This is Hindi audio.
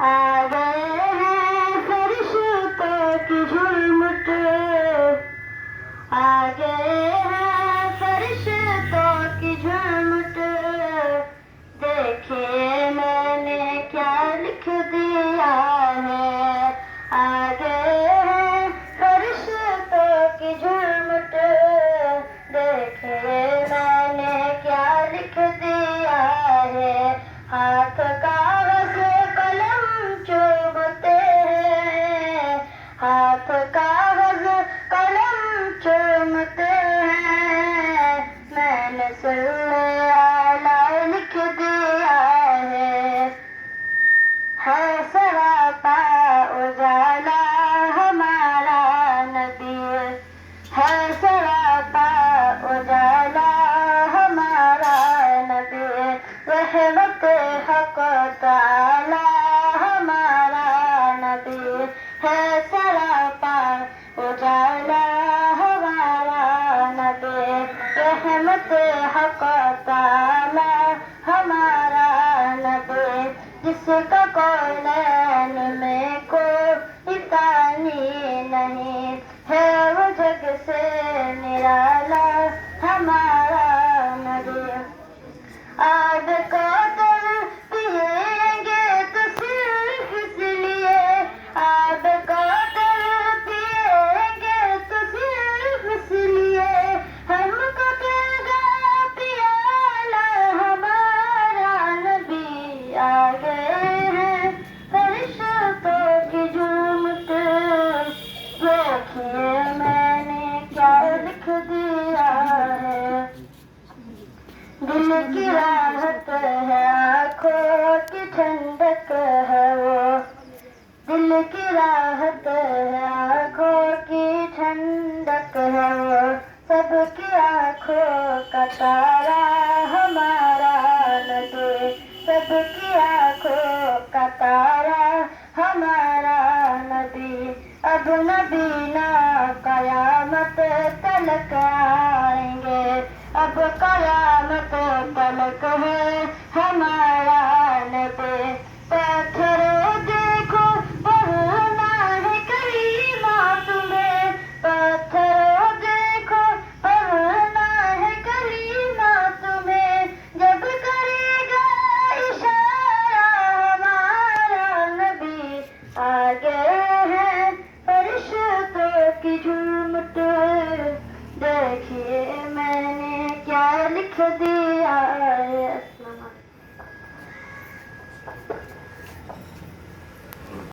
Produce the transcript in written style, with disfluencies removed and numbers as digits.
आ गए हैं फरिश्तों की झुरमुट, आ गए हैं फरिश्तों की झुरमुट। देखिए मैंने क्या लिख दिया है, आ गए हैं फरिश्तों की झुरमुट। देखिए मैंने क्या लिख दिया है, हाथ कागज कलम चूमते हैं, हाथ कागज कलम चूमते हैं। मैंने सल्ले आला लिख दिया है सरापा उजाला हमारा नबी, है सरापा उजाला हमारा नबी। रहमत हक ताला हमारा नबी, है सरापा उजाला हमारा नबी। रहमत हक ताला हमारा नबी, जिसका कौनैन में कोई तानी नहीं है, वो जग से निराला हमारा नबी। आग को तुम पिएंगे तो सिर्फ इसलिए, आग को तुम पिएंगे तो सिर्फ इसलिए, हमको देगा पियाला हमारा नबी। आ गए हैं फरिश्तों की झुरमुट, देखिए मैंने क्या लिख दिया है। दिल की राहत है, आँखों की ठंडक है वो, दिल की राहत है, आँखों की ठंडक है वो। सबकी आँखों का तारा हमारा नबी, सबकी आँखों का तारा हमारा नबी। अब नबी ना कयामत तलक आएंगे, अब कयामत तलक है हमारा नबी। पत्थरों देखो पढ़ना है कलीमा तुम्हें, पत्थरों देखो पढ़ना है कलीमा तुम्हें। जब करेगा इशारा हमारा नबी, आ गए हैं फरिश्तों की झुरमुट। देखिए मैंने क्या लिख दिया।